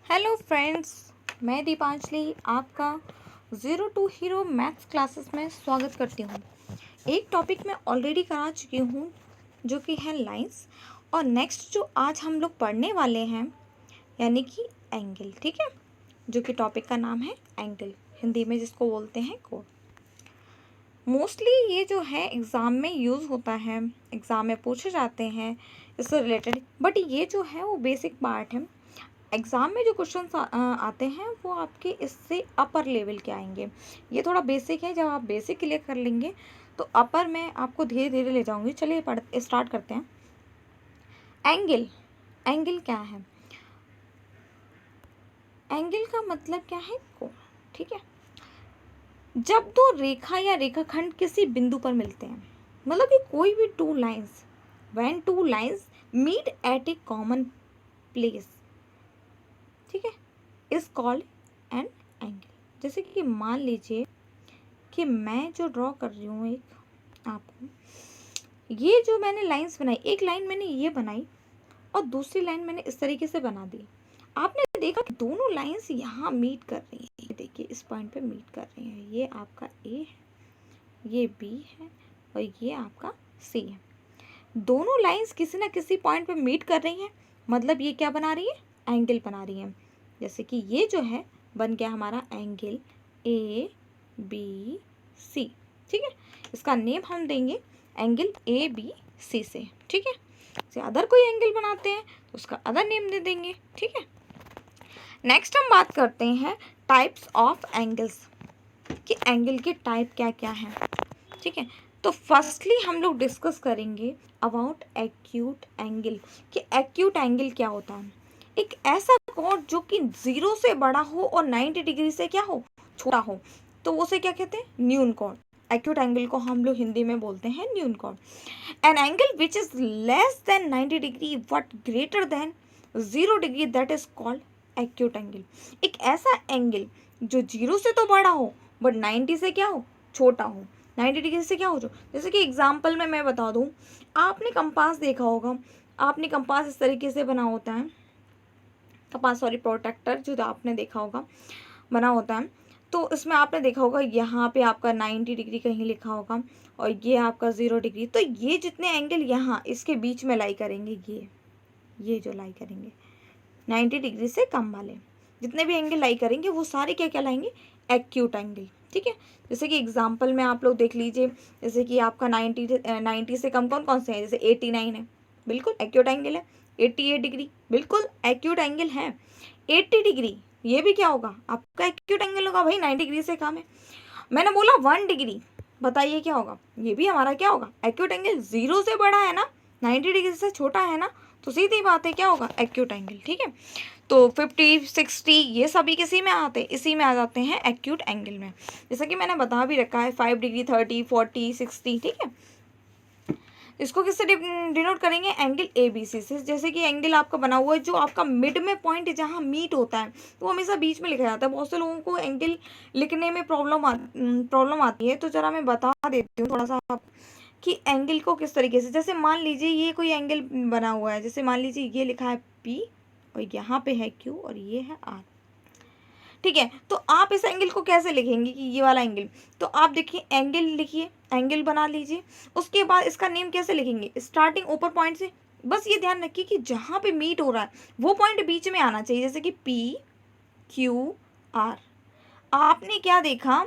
Hello friends, मैं दीपांजलि आपका zero to hero maths classes में स्वागत करती हूँ। एक टॉपिक मैं ऑलरेडी करा चुकी हूँ जो कि है लाइंस, और नेक्स्ट जो आज हम लोग पढ़ने वाले हैं यानी कि एंगल। ठीक है, जो कि टॉपिक का नाम है एंगल, हिंदी में जिसको बोलते हैं कोण। मोस्टली ये जो है एग्ज़ाम में यूज़ होता है, एग्ज़ाम में पूछे जाते हैं इससे रिलेटेड, बट ये जो है वो बेसिक पार्ट है। एग्ज़ाम में जो क्वेश्चन आते हैं वो आपके इससे अपर लेवल के आएंगे। ये थोड़ा बेसिक है, जब आप बेसिक क्लियर कर लेंगे तो अपर में आपको धीरे धीरे ले जाऊंगी। चलिए स्टार्ट करते हैं। एंगल, एंगल क्या है? एंगल का मतलब क्या है? कोण। ठीक है, जब दो रेखा या रेखाखंड किसी बिंदु पर मिलते हैं, मतलब कि कोई भी two lines, when two lines meet at a common place, ठीक है, इज कॉल्ड एन एंगल। जैसे कि मान लीजिए कि मैं जो ड्रॉ कर रही हूँ एक आपको, ये जो मैंने लाइंस बनाई, एक लाइन मैंने ये बनाई और दूसरी लाइन मैंने इस तरीके से बना दी। आपने देखा कि दोनों लाइंस यहाँ मीट कर रही हैं। देखिए इस पॉइंट पे मीट कर रही हैं। ये आपका ए है, ये बी है और ये आपका सी है। दोनों लाइंस किसी ना किसी पॉइंट पे मीट कर रही हैं, मतलब ये क्या बना रही है? एंगल बना रही है। जैसे कि ये जो है बन गया हमारा एंगल ए बी सी। ठीक है, इसका नेम हम देंगे एंगल ए बी सी से। ठीक है, से अदर कोई एंगल बनाते हैं तो उसका अदर नेम दे देंगे। ठीक है, नेक्स्ट हम बात करते हैं टाइप्स ऑफ एंगल्स, कि एंगल के टाइप क्या क्या हैं। ठीक है, तो फर्स्टली हम लोग डिस्कस करेंगे अबाउट एक्यूट एंगल, कि एक्यूट एंगल क्या होता है। एक ऐसा कोण जो कि 0 से बड़ा हो और 90 डिग्री से क्या हो? छोटा हो, तो उसे क्या कहते हैं? न्यून कोण। एक्यूट एंगल को हम लोग हिंदी में बोलते हैं न्यून कोण। N angle which is less than 90 degree but greater than 0 degree, that is called acute angle. एक ऐसा एंगल जो 0 से तो बड़ा हो बट 90 से क्या हो? छोटा हो। 90 डिग्री से क्या हो जो, जैसे कि एग्जाम्पल में मैं बता दूं, आपने कंपास देखा होगा। आपने कंपास इस तरीके से बना होता है, कंपास सॉरी प्रोटेक्टर जो आपने देखा होगा बना होता है। तो इसमें आपने देखा होगा यहाँ पे आपका 90 डिग्री कहीं लिखा होगा और ये आपका 0 डिग्री। तो ये जितने एंगल यहाँ इसके बीच में लाई करेंगे, ये जो लाई करेंगे 90 डिग्री से कम वाले जितने भी एंगल लाई करेंगे वो सारे क्या कहलाएंगे? Acute angle. ठीक है, जैसे कि एग्जांपल में आप लोग देख लीजिए, जैसे कि आपका 90 से कम कौन कौन से हैं? जैसे 89 है, बिल्कुल एक्यूट एंगल है। 88 डिग्री बिल्कुल एक्यूट एंगल है। 80 डिग्री ये भी क्या होगा? आपका एक्यूट एंगल होगा भाई, 90 डिग्री से कम है। मैंने बोला 1 डिग्री, बताइए क्या होगा? ये भी हमारा क्या होगा? Acute angle. 0 से बड़ा है ना, 90 डिग्री से छोटा है ना, तो सीधी बात है क्या होगा? Acute angle. ठीक है, तो 50 60 ये सभी किसी में आते हैं? इसी में आ जाते हैं एक्यूट एंगल में। जैसा कि मैंने बता भी रखा है 5 डिग्री 30 40 60। ठीक है, इसको किससे डिनोट करेंगे? एंगल ए बी सी से। जैसे कि एंगल आपका बना हुआ है जो आपका मिड में पॉइंट जहाँ मीट होता है तो वो हमेशा बीच में लिखा जाता है। बहुत से लोगों को एंगल लिखने में प्रॉब्लम आती है, तो जरा मैं बता देती हूँ थोड़ा सा कि एंगल को किस तरीके से। जैसे मान लीजिए ये कोई एंगल बना हुआ है, जैसे मान लीजिए ये लिखा है पी और यहाँ पे है क्यू और ये है आर। ठीक है, तो आप इस एंगल को कैसे लिखेंगे कि ये वाला एंगल? तो आप देखिए एंगल लिखिए, एंगल बना लीजिए, उसके बाद इसका नेम कैसे लिखेंगे? स्टार्टिंग ऊपर पॉइंट से। बस ये ध्यान रखिए कि जहाँ पे मीट हो रहा है वो पॉइंट बीच में आना चाहिए, जैसे कि पी क्यू आर। आपने क्या देखा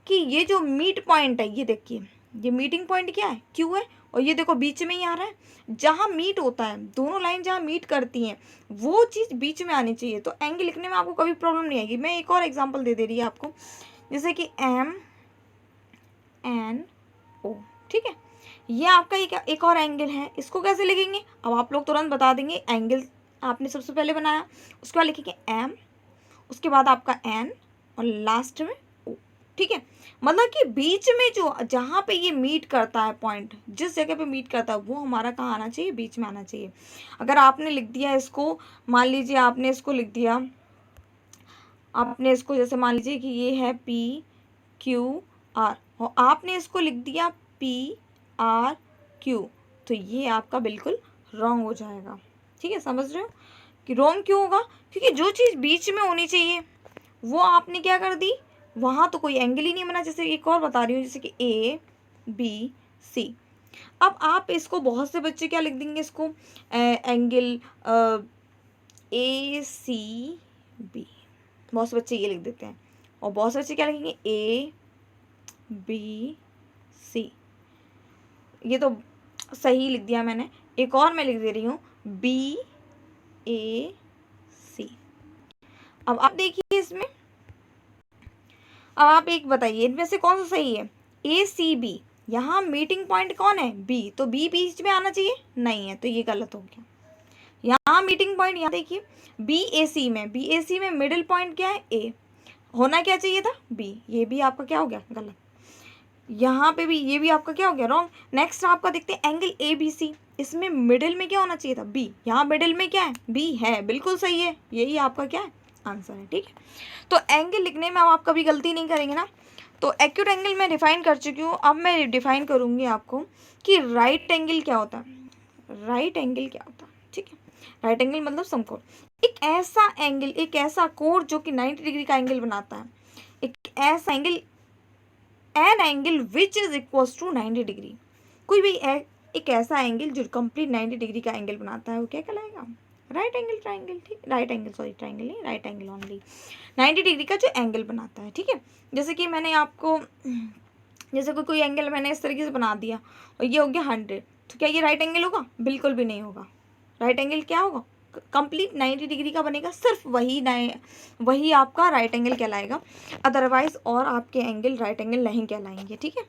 कि ये जो मीट पॉइंट है, ये देखिए ये मीटिंग पॉइंट क्या है? क्यू है, और ये देखो बीच में ही आ रहा है। जहाँ मीट होता है, दोनों लाइन जहाँ मीट करती हैं वो चीज़ बीच में आनी चाहिए, तो एंगल लिखने में आपको कभी प्रॉब्लम नहीं आएगी। मैं एक और एग्जांपल दे रही है आपको, जैसे कि एम एन ओ। ठीक है, ये आपका एक और एंगल है, इसको कैसे लिखेंगे? अब आप लोग तुरंत बता देंगे। एंगल आपने सबसे पहले बनाया, उसके बाद लिखेंगे एम, उसके बाद आपका एन और लास्ट में ओ। ठीक है, मतलब कि बीच में जो जहाँ पे ये मीट करता है पॉइंट, जिस जगह पे मीट करता है वो हमारा कहाँ आना चाहिए? बीच में आना चाहिए। अगर आपने लिख दिया इसको, मान लीजिए आपने इसको लिख दिया, आपने इसको जैसे मान लीजिए कि ये है पी क्यू आर और आपने इसको लिख दिया पी आर क्यू, तो ये आपका बिल्कुल रॉन्ग हो जाएगा। ठीक है, समझ रहे हो? कि रॉन्ग क्यों होगा? क्योंकि जो चीज़ बीच में होनी चाहिए वो आपने क्या कर दी, वहाँ तो कोई एंगल ही नहीं बना। जैसे एक और बता रही हूँ, जैसे कि ए बी सी। अब आप इसको, बहुत से बच्चे क्या लिख देंगे इसको, एंगल ए सी बी, बहुत से बच्चे ये लिख देते हैं। और बहुत से बच्चे क्या लिखेंगे, ए बी सी। ये तो सही लिख दिया मैंने। एक और मैं लिख दे रही हूँ, बी ए सी। अब आप देखिए इसमें, अब आप एक बताइए इनमें से कौन सा सही है? ए सी बी, यहाँ मीटिंग पॉइंट कौन है? बी, तो बी बीच में आना चाहिए, नहीं है, तो ये गलत हो गया। यहाँ मीटिंग पॉइंट, यहाँ देखिए बी ए सी में मिडिल पॉइंट क्या है? ए, होना क्या चाहिए था? बी, ये भी आपका क्या हो गया? गलत। यहाँ पे भी ये भी आपका क्या हो गया? रॉन्ग। नेक्स्ट आपका देखते हैं एंगल ए बी सी, इसमें मिडिल में क्या होना चाहिए था? बी, यहाँ मिडिल में क्या है? बी है, बिल्कुल सही है, यही आपका क्या है? आंसर है। ठीक है, तो एंगल लिखने में अब आप कभी गलती नहीं करेंगे ना। तो एक्यूट एंगल मैं डिफाइन कर चुकी हूँ, अब मैं डिफाइन करूँगी आपको कि राइट एंगल क्या होता है। राइट एंगल क्या होता है? ठीक है, राइट एंगल मतलब समकोण, एक ऐसा एंगल, एक ऐसा कोण जो कि 90 डिग्री का एंगल बनाता है। एक ऐसा angle, an angle which is equal to 90 degree. कोई भी एक ऐसा एंगल जो कंप्लीट 90 डिग्री का एंगल बनाता है, वो क्या कहलाएगा? Right angle triangle. ठीक, राइट एंगल, सॉरी ट्राइंगल नहीं, राइट एंगल ओनली, 90 डिग्री का जो एंगल बनाता है। ठीक है, जैसे कि मैंने आपको, जैसे कोई एंगल मैंने इस तरीके से बना दिया और ये हो गया 100, तो क्या ये राइट एंगल होगा? बिल्कुल भी नहीं होगा। राइट एंगल क्या होगा? कंप्लीट 90 डिग्री का बनेगा, सिर्फ वही आपका राइट एंगल कहलाएगा, अदरवाइज और आपके एंगल राइट एंगल नहीं कहलाएंगे। ठीक है,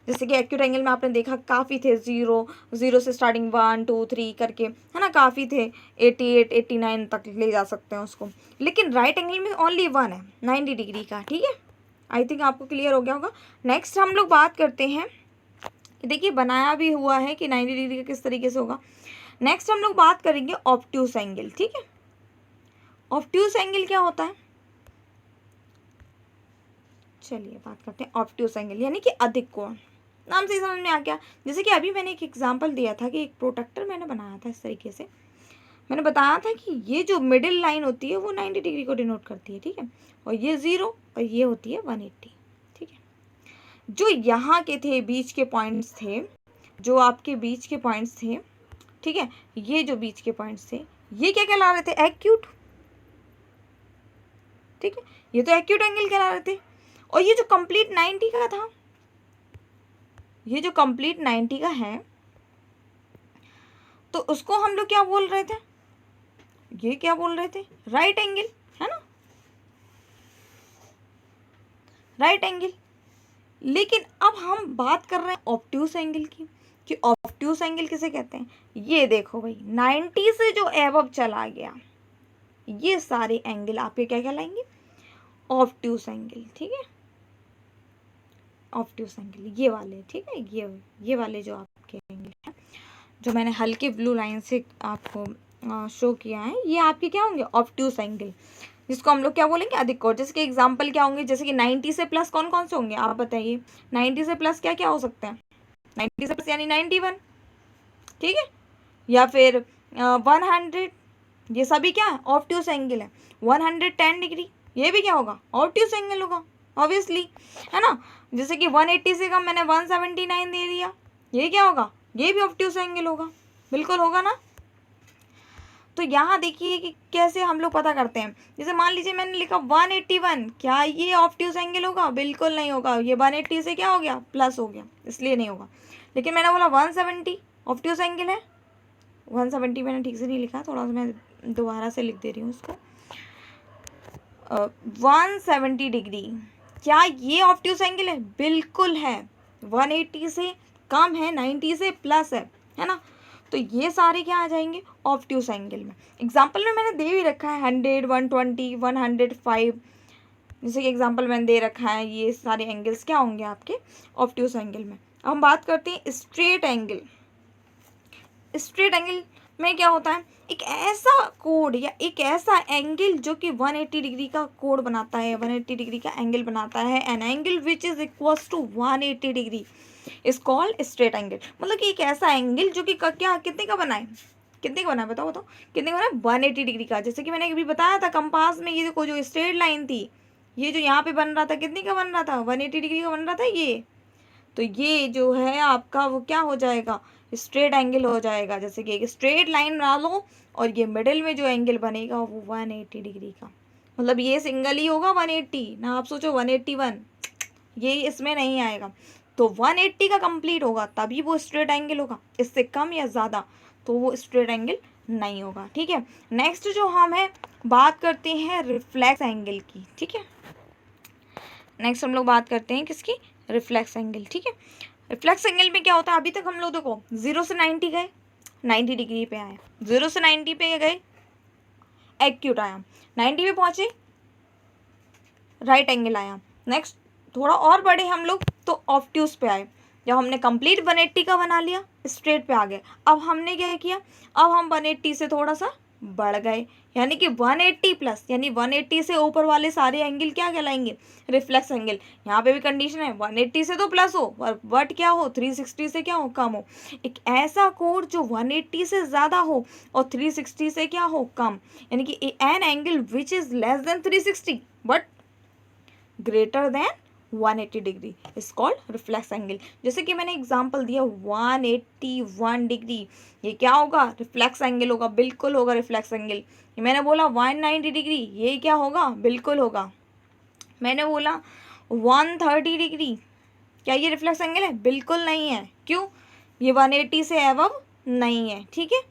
जैसे कि एक्यूट एंगल में आपने देखा काफ़ी थे, जीरो से स्टार्टिंग 1 2 3 करके, है ना, काफ़ी थे, 88 89 तक ले जा सकते हैं उसको। लेकिन राइट एंगल में ओनली 1 है 90 डिग्री का। ठीक है, आई थिंक आपको क्लियर हो गया होगा। नेक्स्ट हम लोग बात करते हैं, देखिए बनाया भी हुआ है कि 90 डिग्री का किस तरीके से होगा। नेक्स्ट हम लोग बात करेंगे ऑब्ट्यूस एंगल। ठीक है, ऑब्ट्यूस एंगल क्या होता है? चलिए बात करते हैं ऑब्ट्यूस एंगल, यानी कि अधिक कोण। नाम से ही समझ में आ गया। जैसे कि अभी मैंने एक एग्जांपल दिया था कि एक प्रोटेक्टर मैंने बनाया था, इस तरीके से मैंने बताया था कि ये जो मिडिल लाइन होती है वो 90 डिग्री को डिनोट करती है। ठीक है, और ये 0 और ये होती है 180। ठीक है, जो यहाँ के थे बीच के पॉइंट्स थे, जो आपके बीच के पॉइंट्स थे, ठीक है, ये जो बीच के पॉइंट्स थे ये क्या कहला रहे थे? एक्यूट। ठीक है, ये तो एक्यूट एंगल कहला रहे थे। और ये जो कंप्लीट 90 का था, ये जो कंप्लीट 90 का है, तो उसको हम लोग क्या बोल रहे थे? ये क्या बोल रहे थे? राइट एंगल, है ना, राइट एंगल। लेकिन अब हम बात कर रहे हैं ऑब्ट्यूस एंगल की, कि ऑब्ट्यूस एंगल किसे कहते हैं? ये देखो भाई, 90 से जो एबव चला गया, ये सारे एंगल आपके क्या कहलाएंगे? Obtuse angle. ठीक है, ऑब्ट्यूस एंगल ये वाले। ठीक है, ये वाले जो आपके एंगल हैं, जो मैंने हल्के ब्लू लाइन से आपको शो किया है, ये आपके क्या होंगे? ऑब्ट्यूस एंगल, जिसको हम लोग क्या बोलेंगे? अधिक कोण। जैसे कि एग्जांपल क्या होंगे? जैसे कि 90 से प्लस कौन कौन से होंगे आप बताइए? 90 से प्लस क्या क्या हो सकते हैं? 90 से प्लस यानी 91, ठीक है, या फिर 100, ये सभी क्या है? ऑब्ट्यूस एंगल है। 110 डिग्री, ये भी क्या होगा? ऑब्ट्यूस एंगल होगा ऑब्वियसली, है ना। जैसे कि 180 से कम मैंने 179 दे दिया, ये क्या होगा? ये भी ऑब्ट्यूस एंगल होगा, बिल्कुल होगा ना। तो यहाँ देखिए कि कैसे हम लोग पता करते हैं। जैसे मान लीजिए मैंने लिखा 181, क्या ये ऑब्ट्यूस एंगल होगा? बिल्कुल नहीं होगा। ये 180 से क्या हो गया? प्लस हो गया, इसलिए नहीं होगा। लेकिन मैंने बोला 170 ऑब्ट्यूस एंगल है, 170 मैंने ठीक से नहीं लिखा, थोड़ा सा मैं दोबारा से लिख दे रही हूँ उसको। 170 डिग्री, क्या ये ऑब्ट्यूस एंगल है? बिल्कुल है। 180 से कम है, 90 से प्लस है ना। तो ये सारे क्या आ जाएंगे? ऑब्ट्यूस एंगल में। एग्जाम्पल में मैंने दे भी रखा है 100, 120, 105, जैसे कि एग्जाम्पल मैंने दे रखा है। ये सारे एंगल्स क्या होंगे आपके? ऑब्ट्यूस एंगल में। अब हम बात करते हैं स्ट्रेट एंगल। स्ट्रेट एंगल में क्या होता है? एक ऐसा कोण या एक ऐसा एंगल जो कि 180 डिग्री का कोण बनाता है, 180 डिग्री का एंगल बनाता है। An angle which is equals to 180 degree is called straight angle. मतलब कि एक ऐसा एंगल जो कि क्या कितने का बना है? कितने का बना है बताओ बताओ, कितने का बना है? 180 डिग्री का। जैसे कि मैंने अभी बताया था कंपास में, ये देखो जो स्ट्रेट लाइन थी, ये जो यहाँ पे बन रहा था कितने का बन रहा था? 180 डिग्री का बन रहा था ये। तो ये जो है आपका वो क्या हो जाएगा? स्ट्रेट एंगल हो जाएगा। जैसे कि एक स्ट्रेट लाइन बना लो और ये मिडिल में जो एंगल बनेगा वो 180 डिग्री का, मतलब ये सिंगल ही होगा 180 ना, आप सोचो 181, ये इसमें नहीं आएगा। तो 180 का कंप्लीट होगा तभी वो स्ट्रेट एंगल होगा, इससे कम या ज़्यादा तो वो स्ट्रेट एंगल नहीं होगा। ठीक है, नेक्स्ट जो हम है बात करते हैं रिफ्लेक्स एंगल की। ठीक है, नेक्स्ट हम लोग बात करते हैं किसकी? Reflex angle. ठीक है, रिफ्लेक्स एंगल में क्या होता है? अभी तक हम लोग देखो 0 से 90 गए, 90 डिग्री पे आए, 0 से 90 पे गए, एक्यूट आया, 90 पे पहुंचे, राइट एंगल आया। नेक्स्ट थोड़ा और बढ़े हम लोग तो ऑब्ट्यूज पे आए। जब हमने कंप्लीट 180 का बना लिया, स्ट्रेट पे आ गए। अब हमने क्या किया? अब हम 180 से थोड़ा सा बढ़ गए, यानी कि 180 प्लस, यानी 180 से ऊपर वाले सारे एंगल क्या कहलाएंगे? Reflex angle. यहाँ पे भी कंडीशन है 180 से तो प्लस हो, बट क्या हो? 360 से क्या हो? कम हो। एक ऐसा कोण जो 180 से ज़्यादा हो और 360 से क्या हो? कम, यानी कि N angle which is less than 360 but greater than 180 degree is called reflex angle. जैसे कि मैंने एग्जांपल दिया 181 डिग्री, ये क्या होगा? रिफ्लेक्स एंगल होगा, बिल्कुल होगा रिफ्लेक्स एंगल। ये मैंने बोला 190 डिग्री, ये क्या होगा? बिल्कुल होगा। मैंने बोला 130 डिग्री, क्या ये रिफ्लेक्स एंगल है? बिल्कुल नहीं है। क्यों? ये 180 से अबव नहीं है। ठीक है,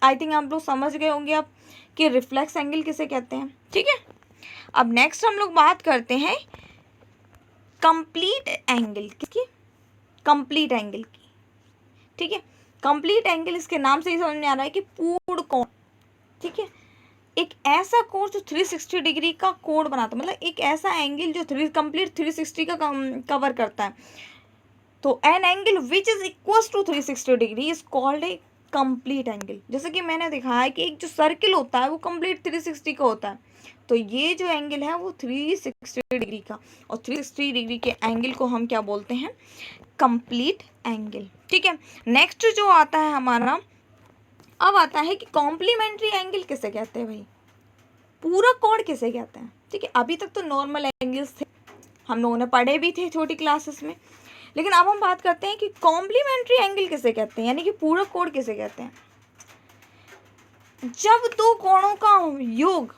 आई थिंक आप लोग समझ गए होंगे अब कि रिफ्लेक्स एंगल किसे कहते हैं। ठीक है, अब नेक्स्ट हम लोग बात करते हैं कंप्लीट एंगल। किसकी? कंप्लीट एंगल की। ठीक है, कंप्लीट एंगल इसके नाम से ही समझ में आ रहा है कि पूर्ण कोण। ठीक है, एक ऐसा कोण जो 360 डिग्री का कोण बनाता है, मतलब एक ऐसा एंगल जो कंप्लीट 360 का कवर करता है। तो an angle which is equal to 360 degree is called a complete angle. जैसे कि मैंने दिखाया कि एक जो सर्किल होता है वो कंप्लीट 360 का होता है, तो ये जो एंगल है वो 360 डिग्री का, और 360 डिग्री के एंगल को हम क्या बोलते हैं? Complete angle. ठीक है, नेक्स्ट जो आता है हमारा, अब आता है कि कॉम्प्लीमेंट्री एंगल किसे कहते हैं भाई? पूरक कोण किसे कहते हैं? ठीक है, अभी तक तो नॉर्मल एंगल्स थे, हम लोगों ने पढ़े भी थे छोटी क्लासेस में, लेकिन अब हम बात करते हैं कि कॉम्प्लीमेंट्री एंगल किसे कहते हैं, यानी कि पूरक कोण किसे कहते हैं? जब दो कोणों का योग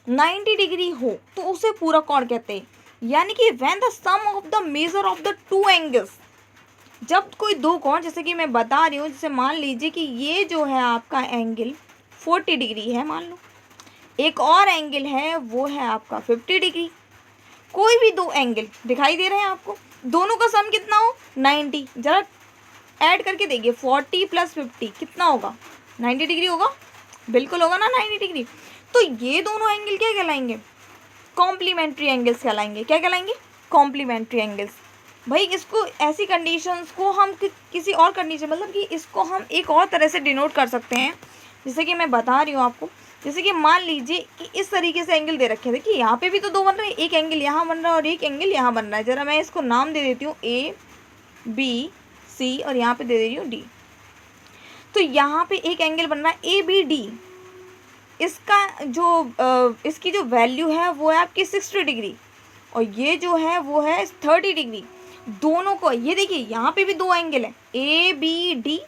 90 डिग्री हो तो उसे पूरक कोण कहते हैं, यानी कि when the sum of the measure of the two angles, जब कोई दो कोण, जैसे कि मैं बता रही हूँ, जैसे मान लीजिए कि ये जो है आपका एंगल 40 डिग्री है, मान लो, एक और एंगल है वो है आपका 50 डिग्री, कोई भी दो एंगल दिखाई दे रहे हैं आपको, दोनों का सम कितना हो? 90। जरा ऐड करके देखिए, 40 प्लस 50 कितना होगा? 90 डिग्री होगा, बिल्कुल होगा ना 90 डिग्री। तो ये दोनों एंगल क्या कहलाएंगे? कॉम्प्लीमेंट्री एंगल्स कहलाएंगे। क्या कहलाएंगे? Complementary angles. भाई इसको, ऐसी कंडीशंस को हम किसी और कंडीशन, मतलब कि इसको हम एक और तरह से डिनोट कर सकते हैं, जैसे कि मैं बता रही हूँ आपको। जैसे कि मान लीजिए कि इस तरीके से एंगल दे रखे हैं, देखिए यहाँ पे भी तो दो बन रहे हैं, एक एंगल यहाँ बन रहा है और एक एंगल यहाँ बन रहा है। ज़रा मैं इसको नाम दे देती हूँ ए बी सी, और यहाँ पे दे दे रही हूँ डी। तो यहाँ पे एक एंगल बन रहा है ए बी डी, इसका जो इसकी जो वैल्यू है वो है आपकी 60 डिग्री, और ये जो है वो है 30 डिग्री। दोनों को, ये देखिए यहाँ पे भी दो एंगल है, ए बी डी,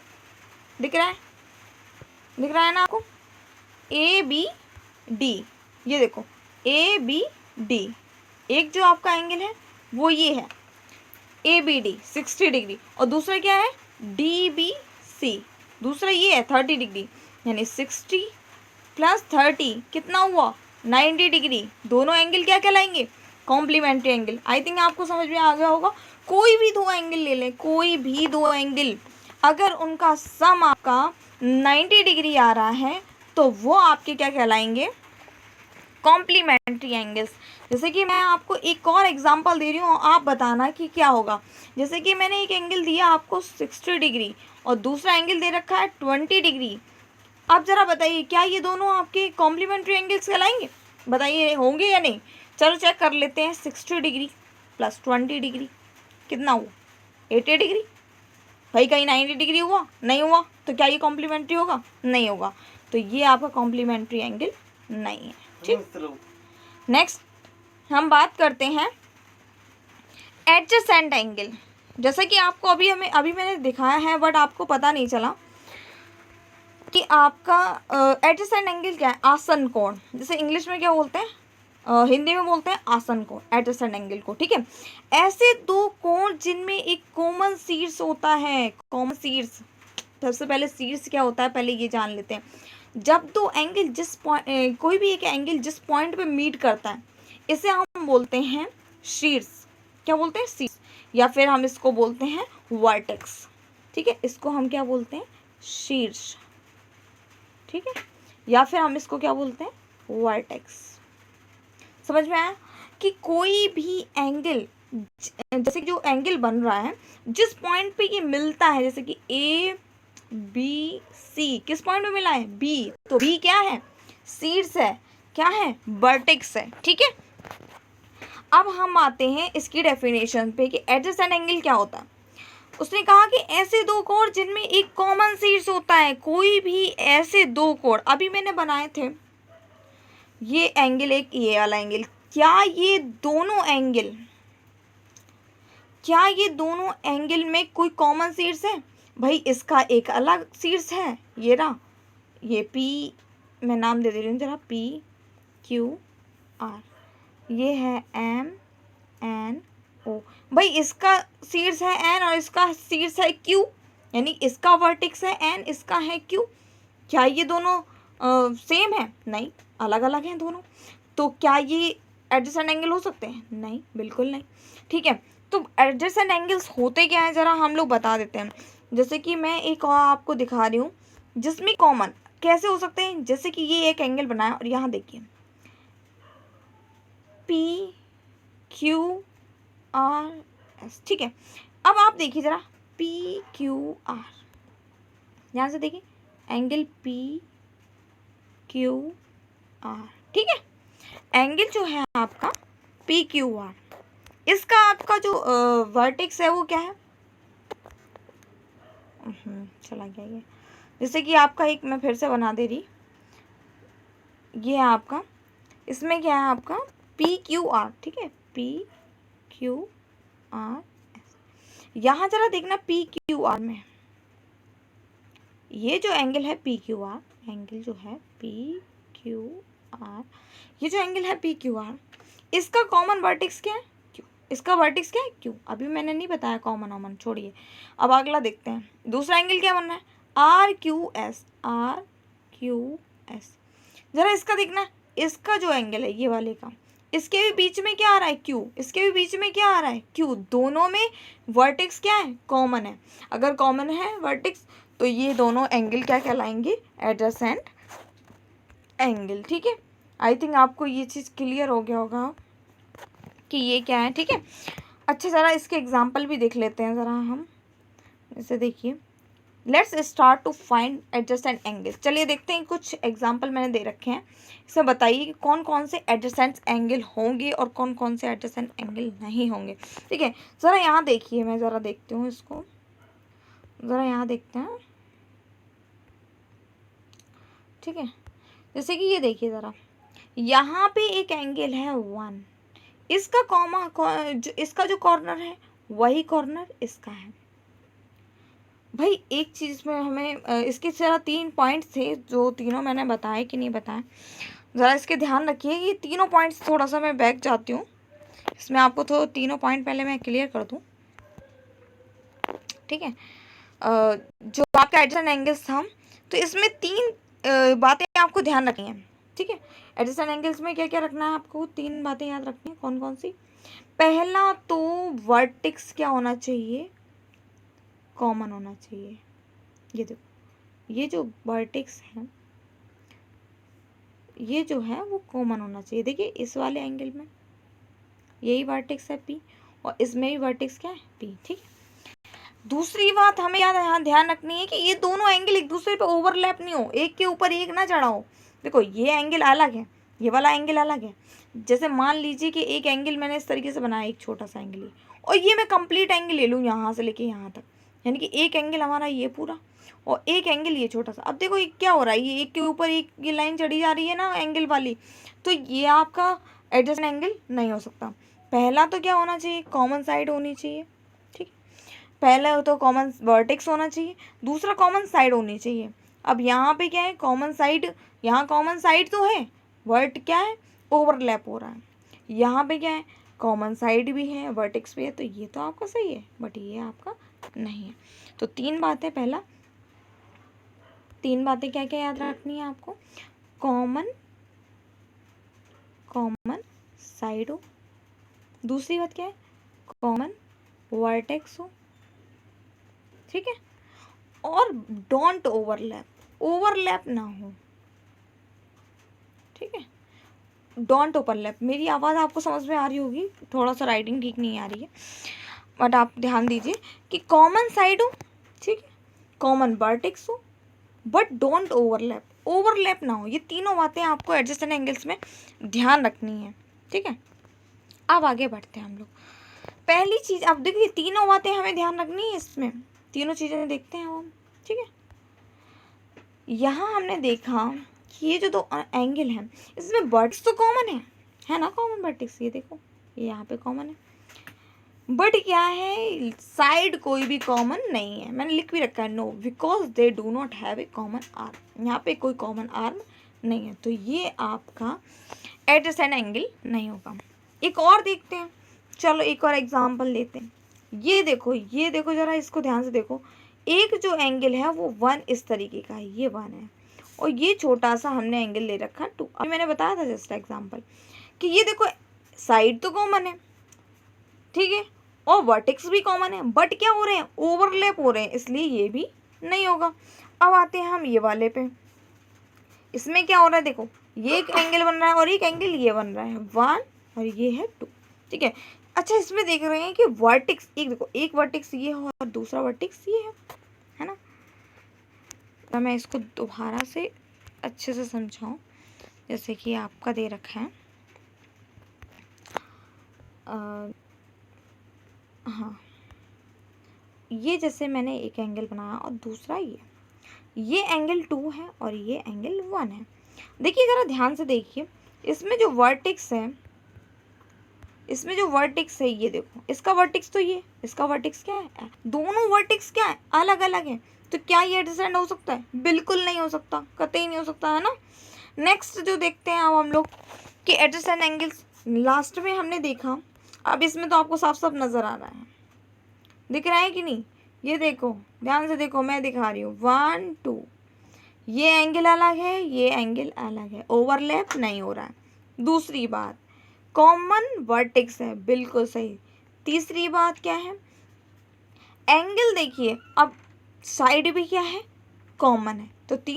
दिख रहा है? दिख रहा है ना आपको? ए बी डी, ये देखो ए बी डी, एक जो आपका एंगल है वो ये है ए बी डी 60 डिग्री, और दूसरा क्या है? डी बी सी, दूसरा ये है 30 डिग्री, यानी 60 प्लस 30 कितना हुआ? 90 डिग्री। दोनों एंगल क्या कहलाएंगे? Complementary angle. आई थिंक आपको समझ में आ गया होगा। कोई भी दो एंगल ले लें, कोई भी दो एंगल, अगर उनका सम आपका 90 डिग्री आ रहा है तो वो आपके क्या कहलाएंगे? Complementary angles. जैसे कि मैं आपको एक और एग्जांपल दे रही हूँ, आप बताना कि क्या होगा। जैसे कि मैंने एक एंगल दिया आपको 60 डिग्री और दूसरा एंगल दे रखा है 20 डिग्री। अब ज़रा बताइए, क्या ये दोनों आपके कॉम्प्लीमेंट्री एंगल्स कहलाएंगे? बताइए होंगे या नहीं? चलो चेक कर लेते हैं। 60 डिग्री प्लस 20 डिग्री कितना हुआ? 80 डिग्री। भाई कहीं 90 डिग्री हुआ, नहीं हुआ, तो क्या ये कॉम्प्लीमेंट्री होगा? नहीं होगा, तो ये आपका कॉम्प्लीमेंट्री एंगल नहीं है। ठीक, नेक्स्ट हम बात करते हैं एडजेसेंट एंगल। जैसे कि आपको अभी मैंने दिखाया है, बट आपको पता नहीं चला कि आपका एडजेसेंट एंगल क्या है। आसन कोण, जैसे इंग्लिश में क्या बोलते हैं, हिंदी में बोलते हैं आसन कोण, एडजेसेंट एंगल को। ठीक है, ऐसे दो कोण जिनमें एक कॉमन शीर्ष होता है। कॉमन शीर्ष, सबसे पहले शीर्ष क्या होता है पहले ये जान लेते हैं। जब दो एंगल जिस पॉइंट, कोई भी एक एंगल जिस पॉइंट पे मीट करता है, इसे हम बोलते हैं शीर्ष। क्या बोलते हैं? शीर्ष, या फिर हम इसको बोलते हैं वर्टेक्स। ठीक है, इसको हम क्या बोलते हैं? शीर्ष। ठीक है, या फिर हम इसको क्या बोलते हैं? वर्टेक्स। समझ में आया कि कोई भी एंगल, जैसे जो एंगल बन रहा है, जिस पॉइंट पे ये मिलता है, जैसे कि ए बी सी, किस पॉइंट पे मिला है? बी, तो बी क्या है? शीर्ष है। क्या है? वर्टेक्स है। ठीक है, अब हम आते हैं इसकी डेफिनेशन पे कि एडजेसेंट एंगल क्या होता है। उसने कहा कि ऐसे दो कोण जिनमें एक कॉमन शीर्ष होता है। कोई भी ऐसे दो कोण, अभी मैंने बनाए थे ये एंगल, एक ये वाला एंगल, क्या ये दोनों एंगल में कोई कॉमन शीर्ष है? भाई इसका एक अलग शीर्ष है, ये रहा, ये पी, मैं नाम दे दे रही हूँ जरा, पी क्यू आर, ये है एम एन ओ। भाई इसका शीर्ष है एन और इसका शीर्ष है क्यू, यानी इसका वर्टेक्स है एन, इसका है क्यू। क्या ये दोनों सेम है? नहीं, अलग अलग हैं दोनों। तो क्या ये एडजेसेंट एंगल हो सकते हैं? नहीं, बिल्कुल नहीं। ठीक है, तो एडजेसेंट एंगल्स होते क्या हैं जरा हम लोग बता देते हैं। जैसे कि मैं एक और आपको दिखा रही हूँ जिसमें कॉमन कैसे हो सकते हैं। जैसे कि ये एक एंगल बनाया और यहाँ देखिए पी क्यू आर एस। ठीक है, अब आप देखिए जरा पी क्यू आर, यहाँ से देखिए एंगल पी क्यू आर। ठीक है, एंगल जो है आपका पी क्यू आर, इसका आपका जो वर्टेक्स है वो क्या है? चला गया ये। जैसे कि आपका एक, मैं फिर से बना दे रही, ये है आपका, इसमें क्या है आपका? P Q R. ठीक है, पी क्यू आर एस। यहाँ जरा देखना पी क्यू आर में ये जो एंगल है पी क्यू आर, एंगल जो है पी क्यू आर, ये जो एंगल है पी क्यू आर, इसका कॉमन वर्टेक्स क्या है? क्यू। इसका वर्टेक्स क्या है? क्यू। अभी मैंने नहीं बताया कॉमन, छोड़िए। अब अगला देखते हैं, दूसरा एंगल क्या बनना है? R Q S, R Q S. जरा इसका देखना, इसका जो एंगल है ये वाले का, इसके भी बीच में क्या आ रहा है? क्यू। इसके भी बीच में क्या आ रहा है? क्यू। दोनों में वर्टेक्स क्या है? कॉमन है। अगर कॉमन है वर्टेक्स, तो ये दोनों एंगल क्या कहलाएंगे? Adjacent angle. ठीक है, आई थिंक आपको ये चीज़ क्लियर हो गया होगा कि ये क्या है। ठीक है, अच्छा ज़रा इसके एग्जांपल भी देख लेते हैं ज़रा हम। जैसे देखिए, let's start to find adjacent angle. चलिए देखते हैं, कुछ एग्जांपल मैंने दे रखे हैं, इसमें बताइए कि कौन कौन से एडजेसेंट एंगल होंगे और कौन कौन से एडजेसेंट एंगल नहीं होंगे। ठीक है, ज़रा यहाँ देखिए, मैं ज़रा देखती हूँ इसको, ज़रा यहाँ देखते हैं। ठीक है, जैसे कि ये देखिए ज़रा, यहाँ पे एक एंगल है 1, इसका इसका जो कॉर्नर है वही कॉर्नर इसका है। भाई एक चीज़ में हमें इसके ज़रा 3 पॉइंट्स थे, जो तीनों मैंने बताए कि नहीं बताए, ज़रा इसके ध्यान रखिए। ये तीनों पॉइंट्स, थोड़ा सा मैं बैक जाती हूँ, इसमें आपको तो तीनों पॉइंट पहले मैं क्लियर कर दूँ। ठीक है, जो आपका एडजेसेंट एंगल्स था, तो इसमें 3 बातें आपको ध्यान रखनी है। ठीक है, एडजेसेंट एंगल्स में क्या क्या रखना है आपको? 3 बातें याद रखनी है। कौन कौन सी? पहला तो वर्टेक्स क्या होना चाहिए? कॉमन होना चाहिए। ये देखो, ये जो वर्टेक्स है ये जो है वो कॉमन होना चाहिए। देखिए इस वाले एंगल में यही वर्टेक्स है पी, और इसमें भी वर्टेक्स क्या है? पी। ठीक है, दूसरी बात हमें यहाँ ध्यान रखनी है कि ये दोनों एंगल एक दूसरे पे ओवरलैप नहीं हो, एक के ऊपर एक ना चढ़ा हो। देखो ये एंगल अलग है, ये वाला एंगल अलग है। जैसे मान लीजिए कि एक एंगल मैंने इस तरीके से बनाया, एक छोटा सा एंगल, और ये मैं कंप्लीट एंगल ले लूँ यहाँ से लेके यहाँ तक, यानी कि एक एंगल हमारा ये पूरा और एक एंगल ये छोटा सा। अब देखो ये क्या हो रहा है, ये एक के ऊपर एक ये लाइन चढ़ी जा रही है ना एंगल वाली, तो ये आपका एडजस्टेंट एंगल नहीं हो सकता। पहला तो क्या होना चाहिए, कॉमन साइड होनी चाहिए, ठीक है, पहला तो कॉमन वर्टेक्स होना चाहिए, दूसरा कॉमन साइड होनी चाहिए। अब यहाँ पे क्या है, कॉमन साइड, यहाँ कॉमन साइड तो है, वर्ट क्या है, ओवरलैप हो रहा है। यहाँ पे क्या है, कॉमन साइड भी है, वर्टेक्स भी है, तो ये तो आपका सही है, बट ये आपका नहीं है। तो तीन बातें, पहला तीन बातें क्या क्या याद रखनी है आपको, कॉमन साइड हो, दूसरी बात क्या है, कॉमन वर्टेक्स हो, ठीक है, और डोंट ओवरलैप ना हो, ठीक है, डोंट ओवरलैप। मेरी आवाज़ आपको समझ में आ रही होगी, थोड़ा सा राइटिंग ठीक नहीं आ रही है, बट आप ध्यान दीजिए कि कॉमन साइड हो, ठीक है, कॉमन वर्टेक्स हो, बट डोंट ओवरलैप ना हो। ये तीनों बातें आपको एडजस्टेंट एंगल्स में ध्यान रखनी है, ठीक है। अब आगे बढ़ते हैं हम लोग। पहली चीज़, अब देखिए तीनों बातें हमें ध्यान रखनी है, इसमें तीनों चीज़ें देखते हैं हम, ठीक है। यहाँ हमने देखा कि ये जो दो एंगल हैं इसमें वर्टेक्स तो कॉमन है ना, कॉमन वर्टेक्स, ये देखो ये यहाँ पे कॉमन है, बट क्या है, साइड कोई भी कॉमन नहीं है। मैंने लिख भी रखा है no because they do not have a common arm, यहाँ पे कोई कॉमन आर्म नहीं है, तो ये आपका एडजसेंट एंगल नहीं होगा। एक और देखते हैं, चलो एक और एग्जांपल लेते हैं। ये देखो जरा, इसको ध्यान से देखो, एक जो एंगल है वो 1 इस तरीके का है, ये 1 है, और ये छोटा सा हमने एंगल ले रखा 2। अभी मैंने बताया था जस्ट एग्जांपल कि ये देखो साइड तो कॉमन है, ठीक है, और वर्टेक्स भी कॉमन है, बट क्या हो रहे हैं, ओवरलैप हो रहे हैं, इसलिए ये भी नहीं होगा। अब आते हैं हम ये वाले पे, इसमें क्या हो रहा है, देखो ये एक एंगल बन रहा है और एक एंगल ये बन रहा है 1 और ये है 2, ठीक है। अच्छा, इसमें देख रहे हैं कि वर्टेक्स, एक देखो एक वर्टेक्स ये है और दूसरा वर्टेक्स ये है ना। तो मैं इसको दोबारा से अच्छे से समझाऊं, जैसे कि आपका दे रखा है, हाँ, ये जैसे मैंने एक एंगल बनाया और दूसरा ये एंगल 2 है और ये एंगल 1 है। देखिए ज़रा ध्यान से देखिए, इसमें जो वर्टेक्स है, ये देखो, इसका वर्टेक्स तो ये, इसका वर्टेक्स क्या है, दोनों वर्टेक्स क्या है, अलग अलग है, तो क्या ये एडजसेंट हो सकता है, बिल्कुल नहीं हो सकता, कतई नहीं हो सकता, है ना। नेक्स्ट जो देखते हैं अब हम लोग कि एडजसेंट एंगल्स, लास्ट में हमने देखा, अब इसमें तो आपको साफ साफ नज़र आ रहा है, दिख रहा है कि नहीं, ये देखो ध्यान से देखो, मैं दिखा रही हूँ 1 2, ये एंगल अलग है, ये एंगल अलग है, ओवरलैप नहीं हो रहा है। दूसरी बात, कॉमन वर्टेक्स है, बिल्कुल सही। तीसरी बात क्या है, एंगल देखिए, अब साइड भी क्या है, कॉमन है, तो तीन